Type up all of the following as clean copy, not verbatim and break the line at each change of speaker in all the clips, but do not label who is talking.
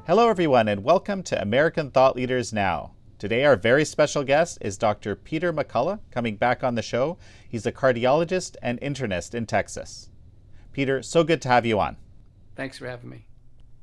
Hello, everyone, and welcome to American Thought Leaders Now. Today, our very special guest is Dr. Peter McCullough, coming back on the show. He's a cardiologist and internist in Texas. Peter, so good to have you on.
Thanks for having me.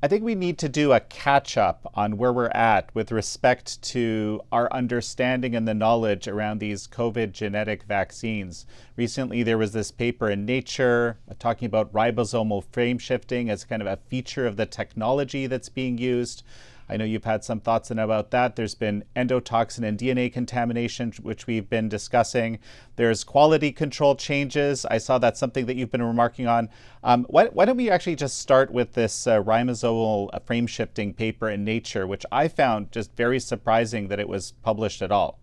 I think we need to do a catch-up on where we're at with respect to our understanding and the knowledge around these COVID genetic vaccines. Recently, there was this paper in Nature talking about ribosomal frame shifting as kind of a feature of the technology that's being used. I know you've had some thoughts about that. There's been endotoxin and DNA contamination, which we've been discussing. There's quality control changes. I saw that's something that you've been remarking on. Why don't we actually just start with this ribosomal frame shifting paper in Nature, which I found just very surprising that it was published at all.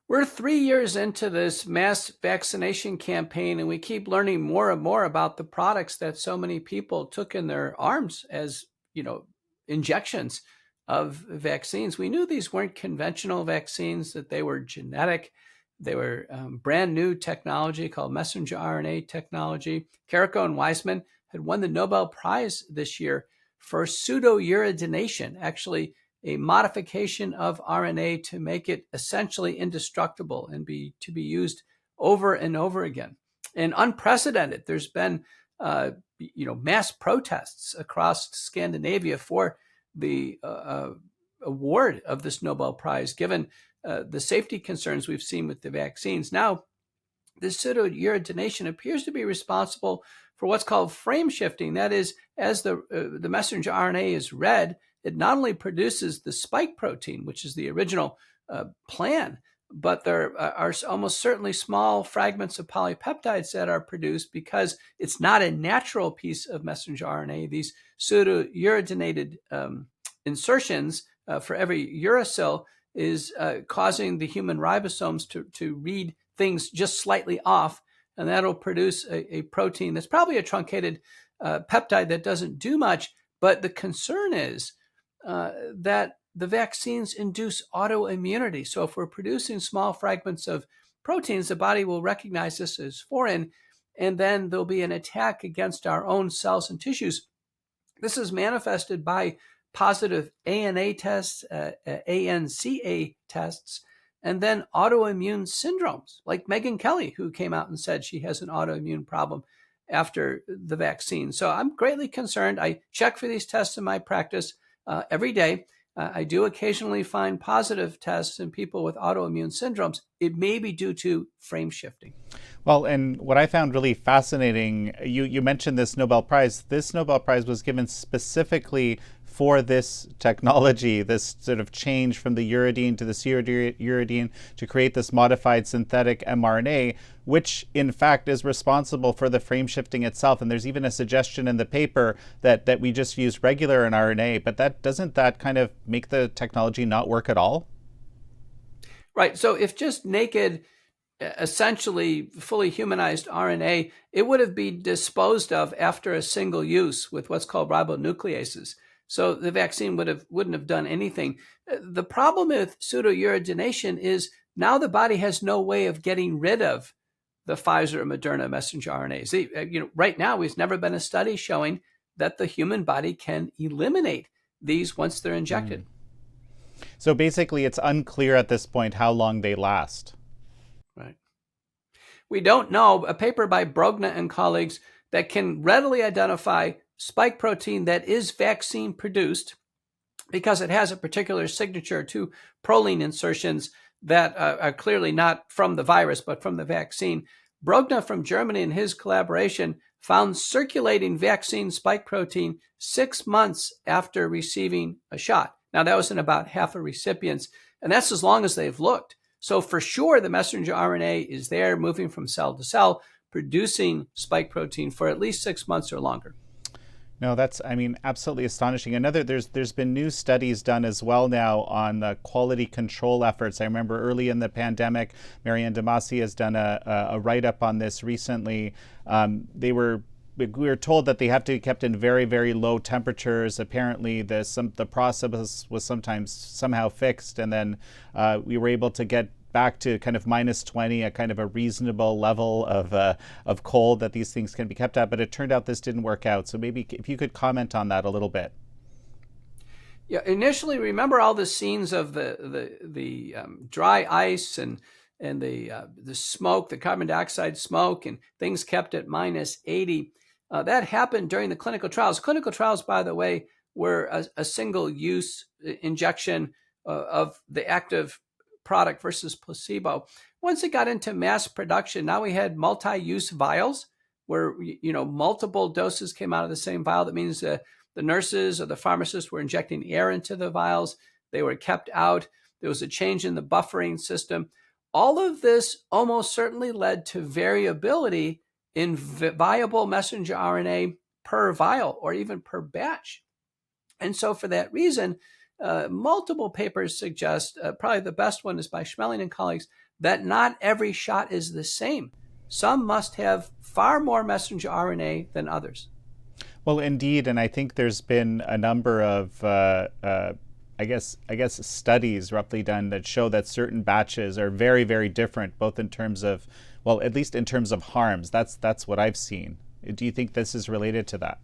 We're 3 years into this mass vaccination campaign, and we keep learning more and more about the products that so many people took in their arms as injections of vaccines. We knew these weren't conventional vaccines, that they were genetic. They were brand new technology called messenger RNA technology. Carrico and Weissman had won the Nobel Prize this year for pseudouridination, actually a modification of RNA to make it essentially indestructible and to be used over and over again. And unprecedented, there's been mass protests across Scandinavia for the award of this Nobel Prize, given the safety concerns we've seen with the vaccines. Now, this pseudouridination appears to be responsible for what's called frame shifting. That is, as the messenger RNA is read, it not only produces the spike protein, which is the original plan, but there are almost certainly small fragments of polypeptides that are produced because it's not a natural piece of messenger RNA. These pseudouridinated insertions for every uracil is causing the human ribosomes to read things just slightly off, and that'll produce a protein that's probably a truncated peptide that doesn't do much. But the concern is that the vaccines induce autoimmunity. So if we're producing small fragments of proteins, the body will recognize this as foreign, and then there'll be an attack against our own cells and tissues. This is manifested by positive ANA tests, ANCA tests, and then autoimmune syndromes, like Megyn Kelly, who came out and said she has an autoimmune problem after the vaccine. So I'm greatly concerned. I check for these tests in my practice every day. I do occasionally find positive tests in people with autoimmune syndromes. It may be due to frame shifting.
Well, and what I found really fascinating, you mentioned this Nobel Prize. This Nobel Prize was given specifically for this technology, this sort of change from the uridine to the pseudouridine to create this modified synthetic mRNA, which in fact is responsible for the frame shifting itself. And there's even a suggestion in the paper that we just use regular RNA, but doesn't that kind of make the technology not work at all?
Right. So if just naked, essentially fully humanized RNA, it would have been disposed of after a single use with what's called ribonucleases. So the vaccine wouldn't have done anything. The problem with pseudouridination is now the body has no way of getting rid of the Pfizer or Moderna messenger RNAs. Right now, there's never been a study showing that the human body can eliminate these once they're injected.
So basically, it's unclear at this point how long they last.
Right. We don't know. A paper by Brogna and colleagues that can readily identify spike protein that is vaccine produced because it has a particular signature to proline insertions that are clearly not from the virus, but from the vaccine. Brogna from Germany and his collaboration found circulating vaccine spike protein 6 months after receiving a shot. Now, that was in about half of recipients, and that's as long as they've looked. So for sure, the messenger RNA is there moving from cell to cell, producing spike protein for at least 6 months or longer.
No, that's, absolutely astonishing. There's been new studies done as well now on the quality control efforts. I remember early in the pandemic, Marianne Damasi has done a write-up on this recently. We were told that they have to be kept in very, very low temperatures. Apparently, the process was somehow fixed, and then we were able to get back to kind of -20, a kind of a reasonable level of cold that these things can be kept at. But it turned out this didn't work out. So maybe if you could comment on that a little bit.
Yeah, initially, remember all the scenes of the dry ice and the smoke, the carbon dioxide smoke, and things kept at -80. That happened during the clinical trials. Clinical trials, by the way, were a single-use injection of the active product versus placebo. Once it got into mass production, now we had multi-use vials where multiple doses came out of the same vial. That means the nurses or the pharmacists were injecting air into the vials. They were kept out. There was a change in the buffering system. All of this almost certainly led to variability in viable messenger RNA per vial or even per batch. And so for that reason, multiple papers suggest, probably the best one is by Schmeling and colleagues, that not every shot is the same. Some must have far more messenger RNA than others.
Well, indeed, and I think there's been a number of, I guess, studies roughly done that show that certain batches are very, very different, both in terms of, well, at least in terms of harms. That's what I've seen. Do you think this is related to that?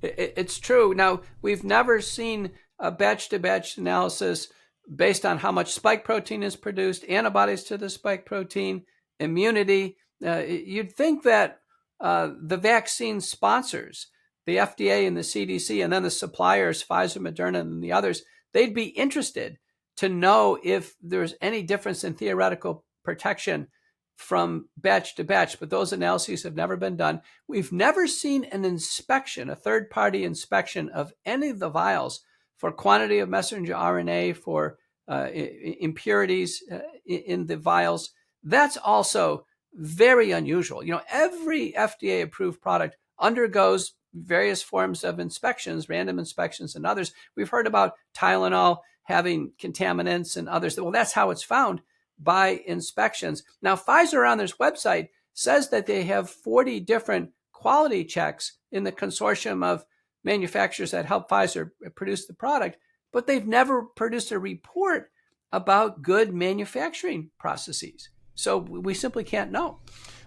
It's true. Now, we've never seen a batch-to-batch analysis based on how much spike protein is produced, antibodies to the spike protein, immunity. You'd think that the vaccine sponsors, the FDA and the CDC, and then the suppliers, Pfizer, Moderna, and the others, they'd be interested to know if there's any difference in theoretical protection from batch to batch, but those analyses have never been done. We've never seen an inspection, a third-party inspection of any of the vials for quantity of messenger RNA, for impurities in the vials. That's also very unusual. Every FDA-approved product undergoes various forms of inspections, random inspections and others. We've heard about Tylenol having contaminants and others. Well, that's how it's found, by inspections. Now, Pfizer on their website says that they have 40 different quality checks in the consortium of manufacturers that help Pfizer produce the product, but they've never produced a report about good manufacturing processes. So we simply can't know.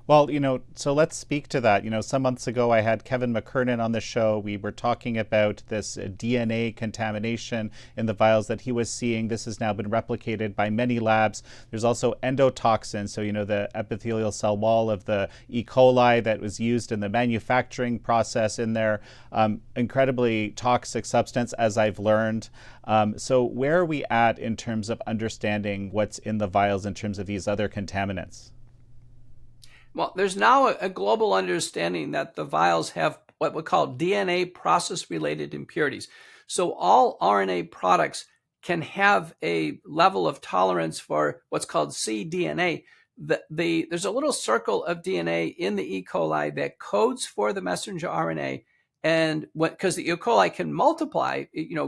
Well, so let's speak to that. Some months ago, I had Kevin McCurnan on the show. We were talking about this DNA contamination in the vials that he was seeing. This has now been replicated by many labs. There's also endotoxin, so, the epithelial cell wall of the E. coli that was used in the manufacturing process in there. Incredibly toxic substance, as I've learned. So where are we at in terms of understanding what's in the vials in terms of these other contaminants?
Well, there's now a global understanding that the vials have what we call DNA process-related impurities. So all RNA products can have a level of tolerance for what's called cDNA. There's a little circle of DNA in the E. coli that codes for the messenger RNA, and because the E. coli can multiply,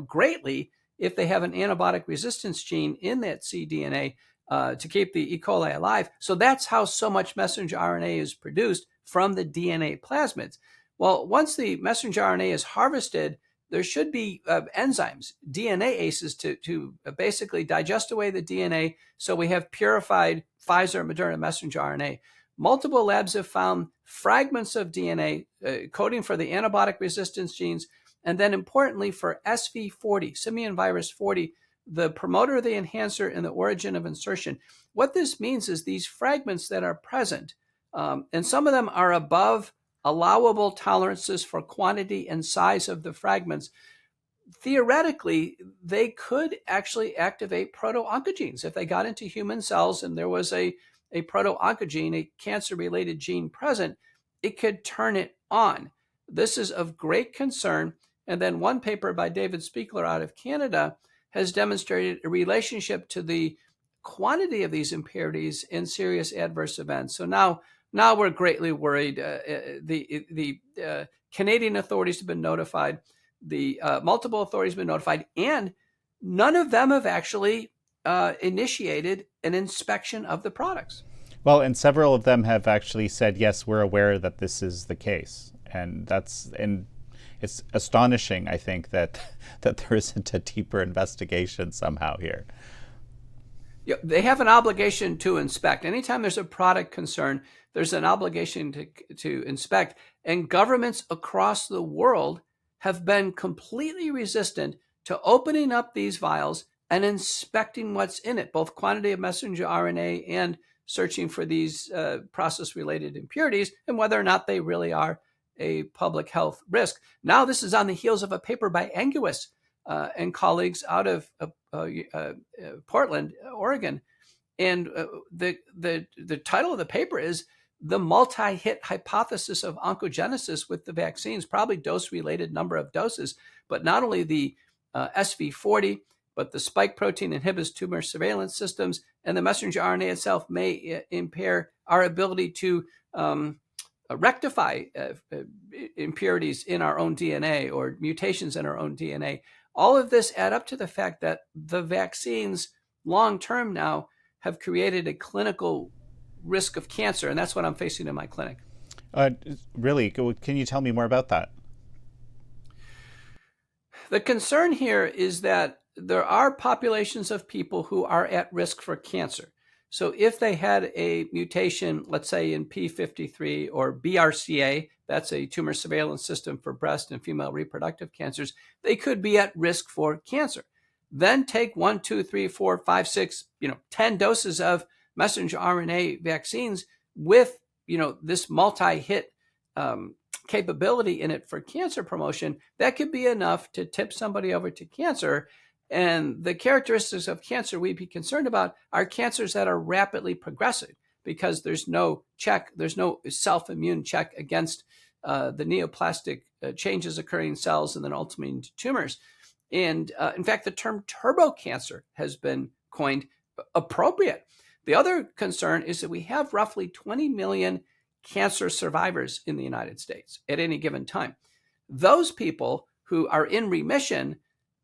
greatly if they have an antibiotic resistance gene in that cDNA. To keep the E. coli alive. So that's how so much messenger RNA is produced from the DNA plasmids. Well, once the messenger RNA is harvested, there should be enzymes, DNA aces, to basically digest away the DNA, so we have purified Pfizer and Moderna messenger RNA. Multiple labs have found fragments of DNA coding for the antibiotic resistance genes, and then importantly for SV40, simian virus 40, the promoter of the enhancer and the origin of insertion. What this means is these fragments that are present, and some of them are above allowable tolerances for quantity and size of the fragments, theoretically, they could actually activate proto-oncogenes. If they got into human cells and there was a proto-oncogene, a cancer-related gene present, it could turn it on. This is of great concern. And then one paper by David Spiegler out of Canada has demonstrated a relationship to the quantity of these impurities in serious adverse events. So now we're greatly worried. The Canadian authorities have been notified. The multiple authorities have been notified, and none of them have actually initiated an inspection of the products.
Well, and several of them have actually said, yes, we're aware that this is the case. And it's astonishing, I think, that there isn't a deeper investigation somehow here.
They have an obligation to inspect. Anytime there's a product concern, there's an obligation to inspect. And governments across the world have been completely resistant to opening up these vials and inspecting what's in it, both quantity of messenger RNA and searching for these process-related impurities and whether or not they really are a public health risk. Now, this is on the heels of a paper by Anguis and colleagues out of Portland, Oregon. And the title of the paper is "The Multi-Hit Hypothesis of Oncogenesis with the Vaccines," probably dose-related number of doses, but not only the SV40, but the spike protein inhibits tumor surveillance systems, and the messenger RNA itself may impair our ability to rectify impurities in our own DNA or mutations in our own DNA. All of this add up to the fact that the vaccines long-term now have created a clinical risk of cancer, and that's what I'm facing in my clinic.
Really? Can you tell me more about that?
The concern here is that there are populations of people who are at risk for cancer. So if they had a mutation, let's say in P53 or BRCA, that's a tumor surveillance system for breast and female reproductive cancers, they could be at risk for cancer. Then take 1, 2, 3, 4, 5, 6, 10 doses of messenger RNA vaccines with, this multi-hit capability in it for cancer promotion. That could be enough to tip somebody over to cancer. And the characteristics of cancer we'd be concerned about are cancers that are rapidly progressive because there's no check, there's no self-immune check against the neoplastic changes occurring in cells and then ultimately into tumors. And in fact, the term turbo cancer has been coined appropriate. The other concern is that we have roughly 20 million cancer survivors in the United States at any given time. Those people who are in remission,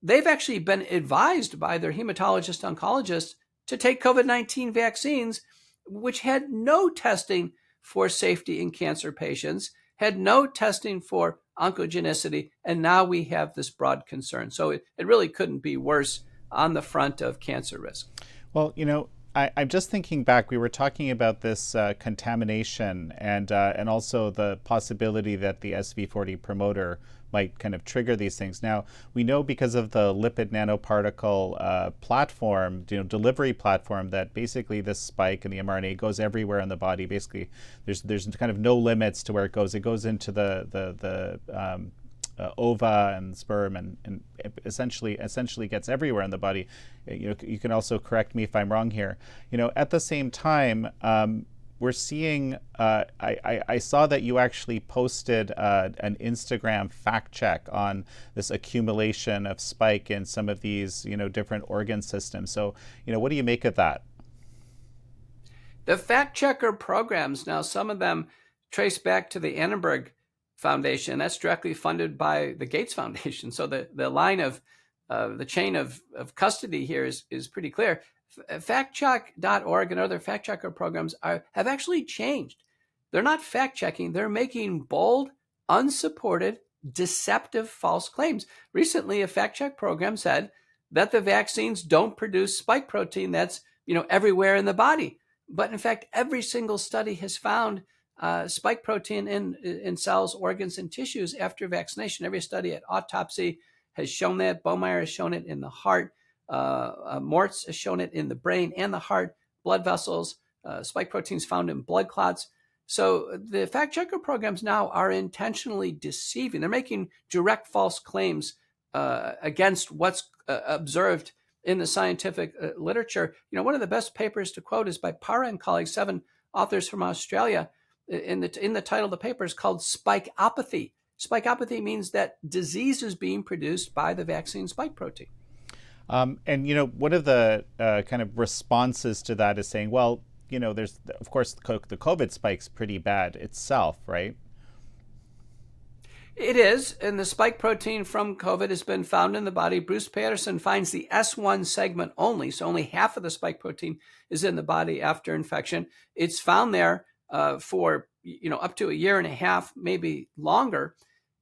they've actually been advised by their hematologist oncologists to take COVID-19 vaccines, which had no testing for safety in cancer patients, had no testing for oncogenicity, and now we have this broad concern. So it really couldn't be worse on the front of cancer risk.
Well, I'm just thinking back. We were talking about this contamination and also the possibility that the SV40 promoter might kind of trigger these things. Now, we know because of the lipid nanoparticle platform, delivery platform, that basically this spike in the mRNA goes everywhere in the body. Basically, there's kind of no limits to where it goes. It goes into the ova and sperm and essentially gets everywhere in the body. You can also correct me if I'm wrong here. At the same time, we're seeing, I saw that you actually posted an Instagram fact check on this accumulation of spike in some of these, different organ systems. So, what do you make of that?
The fact checker programs, now some of them trace back to the Annenberg Foundation. That's directly funded by the Gates Foundation. So the line of the chain of custody here is pretty clear. Factcheck.org and other fact checker programs have actually changed. They're not fact checking. They're making bold, unsupported, deceptive false claims. Recently, a fact check program said that the vaccines don't produce spike protein that's everywhere in the body. But in fact, every single study has found spike protein in cells, organs, and tissues after vaccination. Every study at autopsy has shown that. Boehmeyer has shown it in the heart. Mortz has shown it in the brain and the heart, blood vessels, spike proteins found in blood clots. So the fact checker programs now are intentionally deceiving. They're making direct false claims against what's observed in the scientific literature. One of the best papers to quote is by Parra and colleagues, 7 authors from Australia. In the title of the paper is called Spikeopathy. Spikeopathy means that disease is being produced by the vaccine spike protein.
And one of the kind of responses to that is saying, well, there's, of course, the COVID spike's pretty bad itself, right?
It is, and the spike protein from COVID has been found in the body. Bruce Patterson finds the S1 segment only, so only half of the spike protein is in the body after infection. It's found there for up to a year and a half, maybe longer.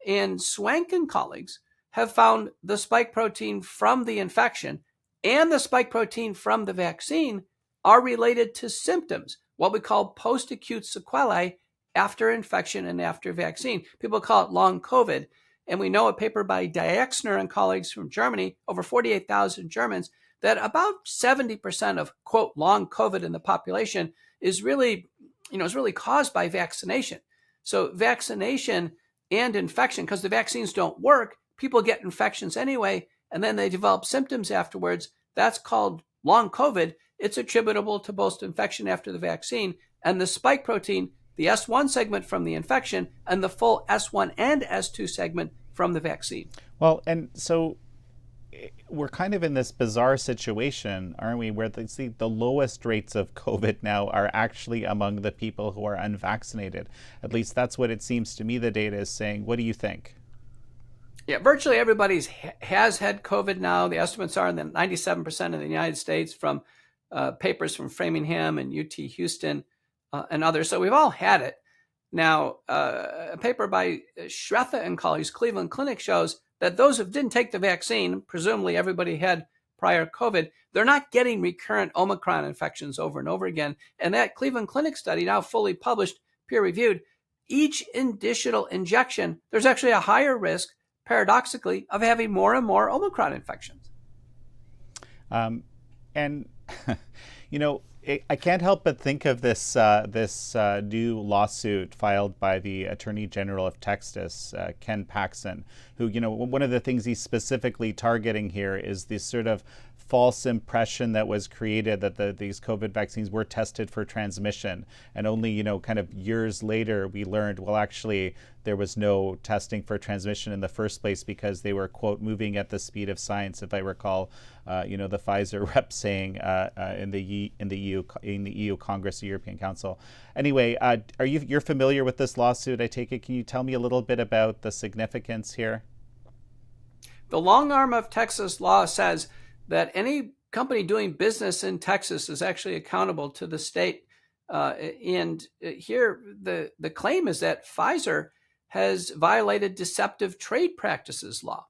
And Swank and colleagues have found the spike protein from the infection and the spike protein from the vaccine are related to symptoms, what we call post-acute sequelae after infection and after vaccine. People call it long COVID. And we know a paper by Dexner and colleagues from Germany, over 48,000 Germans, that about 70% of, quote, long COVID in the population is really caused by vaccination. So vaccination and infection, because the vaccines don't work, people get infections anyway, and then they develop symptoms afterwards. That's called long COVID. It's attributable to both infection after the vaccine and the spike protein, the S1 segment from the infection, and the full S1 and S2 segment from the vaccine.
Well, and so we're kind of in this bizarre situation, aren't we, where the lowest rates of COVID now are actually among the people who are unvaccinated. At least that's what it seems to me the data is saying. What do you think?
Yeah, virtually everybody has had COVID now. The estimates are in the 97% in the United States from papers from Framingham and UT Houston and others. So we've all had it. Now, a paper by Shretha and colleagues, Cleveland Clinic, shows that those who didn't take the vaccine, presumably everybody had prior COVID, they're not getting recurrent Omicron infections over and over again. And that Cleveland Clinic study, now fully published, peer-reviewed, each additional injection, there's actually a higher risk, paradoxically, of having more and more Omicron infections.
And, you know, I can't help but think of this new lawsuit filed by the Attorney General of Texas, Ken Paxton, who, you know, one of the things he's specifically targeting here is this sort of false impression that was created that these COVID vaccines were tested for transmission. And only, you know, kind of years later, we learned, well, actually, there was no testing for transmission in the first place because they were, quote, moving at the speed of science, if I recall, you know, the Pfizer rep saying in the EU Congress, the European Council. Anyway, you're familiar with this lawsuit, I take it. Can you tell me a little bit about the significance here?
The long arm of Texas law says that any company doing business in Texas is actually accountable to the state. And here, the claim is that Pfizer has violated deceptive trade practices law,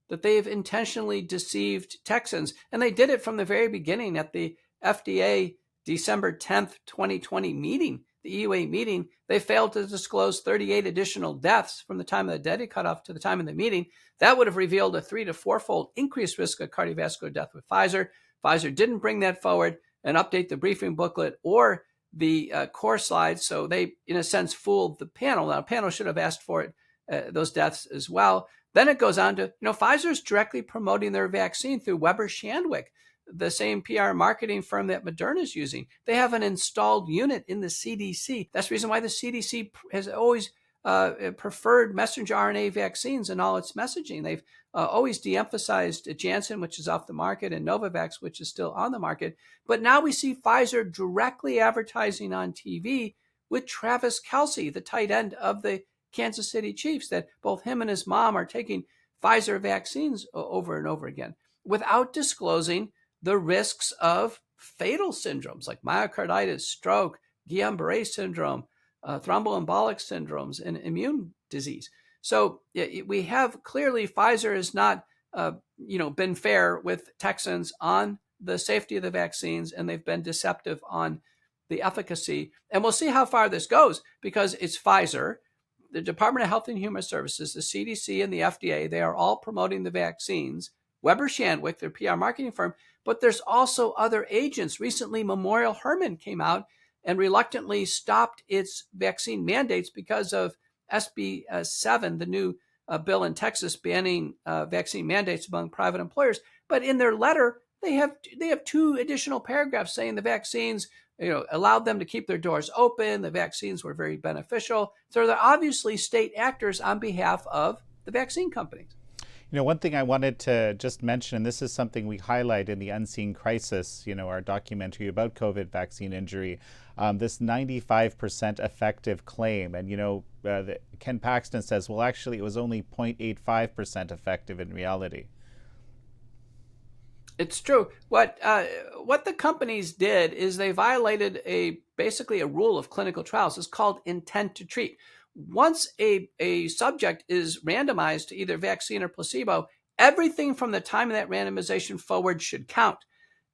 that they've intentionally deceived Texans. And they did it from the very beginning at the FDA December 10th, 2020 meeting, the EUA meeting. They failed to disclose 38 additional deaths from the time of the data cutoff to the time of the meeting. That would have revealed a 3 to 4-fold increased risk of cardiovascular death with Pfizer. Pfizer didn't bring that forward and update the briefing booklet or the core slides. So they, in a sense, fooled the panel. Now, the panel should have asked for it, those deaths as well. Then it goes on to, you know, Pfizer's directly promoting their vaccine through Weber Shandwick, the same PR marketing firm that Moderna is using. They have an installed unit in the CDC. That's the reason why the CDC has always preferred messenger RNA vaccines in all its messaging. They've always de-emphasized Janssen, which is off the market, and Novavax, which is still on the market. But now we see Pfizer directly advertising on TV with Travis Kelce, the tight end of the Kansas City Chiefs, that both him and his mom are taking Pfizer vaccines over and over again without disclosing the risks of fatal syndromes like myocarditis, stroke, Guillain-Barré syndrome, thromboembolic syndromes, and immune disease. So we have clearly Pfizer has not, been fair with Texans on the safety of the vaccines, and they've been deceptive on the efficacy. And we'll see how far this goes because it's Pfizer, the Department of Health and Human Services, the CDC, and the FDA. They are all promoting the vaccines. Weber Shandwick, their PR marketing firm, but there's also other agents. Recently, Memorial Hermann came out and reluctantly stopped its vaccine mandates because of SB 7, the new bill in Texas banning vaccine mandates among private employers. But in their letter, they have 2 additional paragraphs saying the vaccines, allowed them to keep their doors open. The vaccines were very beneficial. So they're obviously state actors on behalf of the vaccine companies.
One thing I wanted to just mention, and this is something we highlight in the Unseen Crisis, our documentary about COVID vaccine injury, this 95% effective claim. And, Ken Paxton says, well, actually, it was only 0.85% effective in reality.
It's true. What the companies did is they violated basically a rule of clinical trials. It's called intent to treat. Once a subject is randomized to either vaccine or placebo, everything from the time of that randomization forward should count.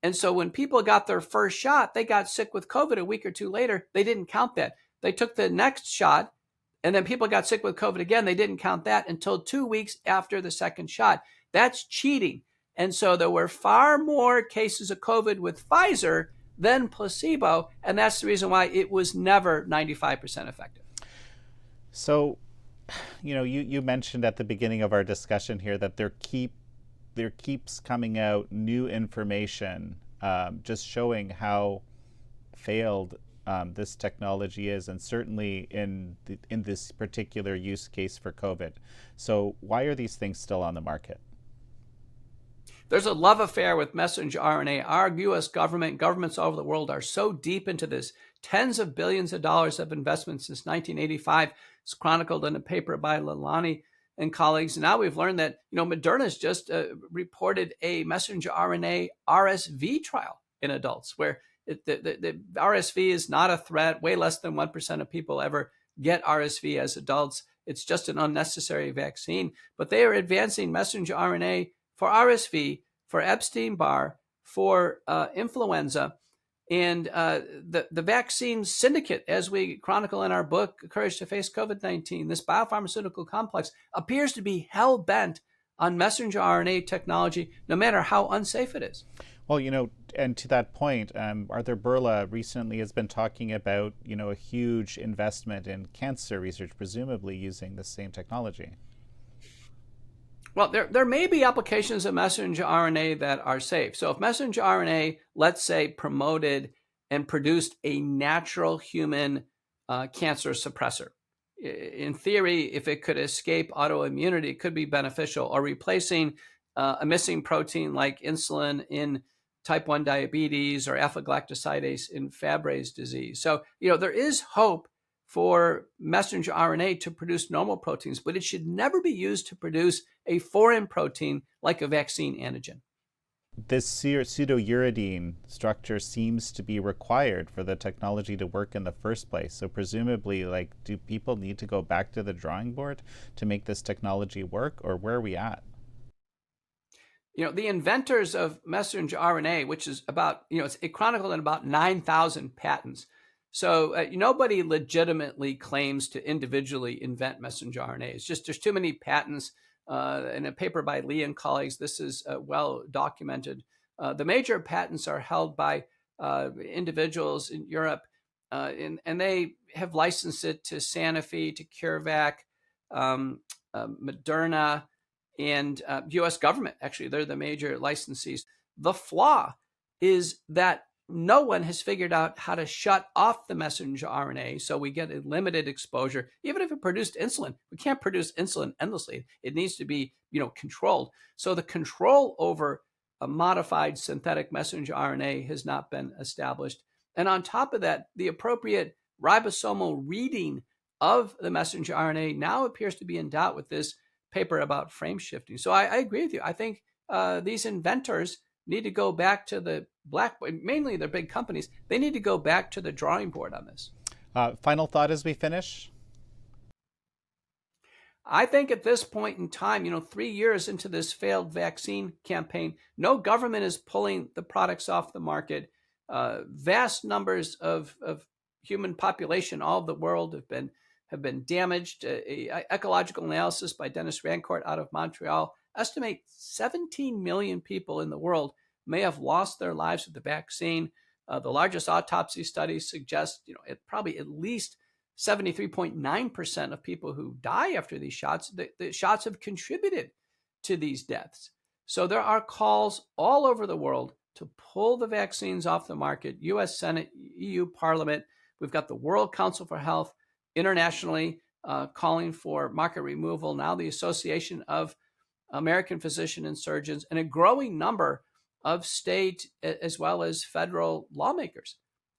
And so when people got their first shot, they got sick with COVID a week or two later. They didn't count that. They took the next shot, and then people got sick with COVID again. They didn't count that until 2 weeks after the second shot. That's cheating. And so there were far more cases of COVID with Pfizer than placebo. And that's the reason why it was never 95% effective.
So, you mentioned at the beginning of our discussion here that there keeps coming out new information, just showing how failed this technology is, and certainly in this particular use case for COVID. So why are these things still on the market?
There's a love affair with messenger RNA. Our U.S. government, governments all over the world are so deep into this. Tens of billions of dollars of investment since 1985. It's chronicled in a paper by Lalani and colleagues. And now we've learned that, Moderna's just reported a messenger RNA RSV trial in adults, where the RSV is not a threat. Way less than 1% of people ever get RSV as adults. It's just an unnecessary vaccine. But they are advancing messenger RNA for RSV, for Epstein-Barr, for influenza. And the vaccine syndicate, as we chronicle in our book, Courage to Face COVID-19, this biopharmaceutical complex appears to be hell-bent on messenger RNA technology, no matter how unsafe it is.
Well, and to that point, Arthur Berla recently has been talking about, a huge investment in cancer research, presumably using the same technology.
Well, there may be applications of messenger RNA that are safe. So if messenger RNA, let's say, promoted and produced a natural human cancer suppressor, in theory, if it could escape autoimmunity, it could be beneficial, or replacing a missing protein like insulin in type 1 diabetes or alpha-galactosidase in Fabry's disease. So, there is hope for messenger RNA to produce normal proteins, but it should never be used to produce a foreign protein like a vaccine antigen.
This pseudouridine structure seems to be required for the technology to work in the first place. So presumably, do people need to go back to the drawing board to make this technology work, or where are we at?
The inventors of messenger RNA, which is about, it's chronicled in about 9,000 patents. So nobody legitimately claims to individually invent messenger RNA. It's just there's too many patents. In a paper by Lee and colleagues, this is well documented. The major patents are held by individuals in Europe, and they have licensed it to Sanofi, to CureVac, Moderna, and U.S. government. Actually, they're the major licensees. The flaw is that no one has figured out how to shut off the messenger RNA so we get a limited exposure. Even if it produced insulin, we can't produce insulin endlessly. It needs to be, controlled. So the control over a modified synthetic messenger RNA has not been established. And on top of that, the appropriate ribosomal reading of the messenger RNA now appears to be in doubt with this paper about frame shifting. So I agree with you. I think these inventors need to go back to the mainly they're big companies. They need to go back to the drawing board on this.
Final thought as we finish?
I think at this point in time, 3 years into this failed vaccine campaign, no government is pulling the products off the market. Vast numbers of human population all over the world have been damaged. A ecological analysis by Dennis Rancourt out of Montreal estimate 17 million people in the world may have lost their lives with the vaccine. The largest autopsy studies suggest, probably at least 73.9% of people who die after these shots, the shots have contributed to these deaths. So there are calls all over the world to pull the vaccines off the market. U.S. Senate, EU Parliament, we've got the World Council for Health internationally calling for market removal. Now the Association of American Physician and Surgeons, and a growing number of state as well as federal lawmakers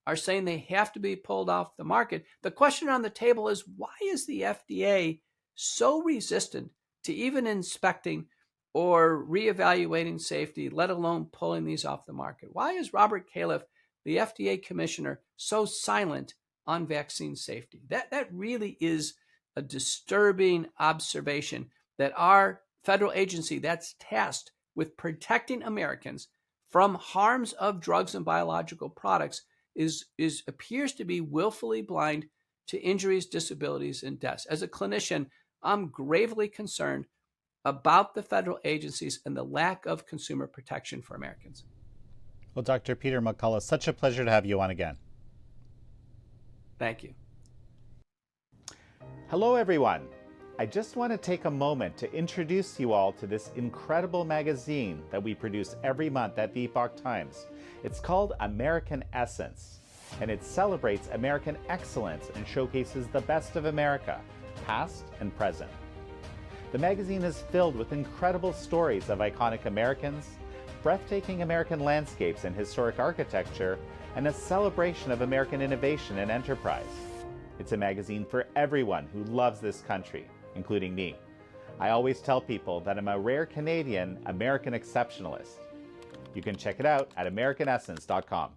are saying they have to be pulled off the market. The question on the table is, why is the FDA so resistant to even inspecting or reevaluating safety, let alone pulling these off the market? Why is Robert Califf, the FDA commissioner, so silent on vaccine safety? That really is a disturbing observation, that our federal agency that's tasked with protecting Americans from harms of drugs and biological products appears to be willfully blind to injuries, disabilities, and deaths. As a clinician, I'm gravely concerned about the federal agencies and the lack of consumer protection for Americans.
Well, Dr. Peter McCullough, such a pleasure to have you on again.
Thank you.
Hello, everyone. I just want to take a moment to introduce you all to this incredible magazine that we produce every month at the Epoch Times. It's called American Essence, and it celebrates American excellence and showcases the best of America, past and present. The magazine is filled with incredible stories of iconic Americans, breathtaking American landscapes and historic architecture, and a celebration of American innovation and enterprise. It's a magazine for everyone who loves this country, including me. I always tell people that I'm a rare Canadian American exceptionalist. You can check it out at americanessence.com.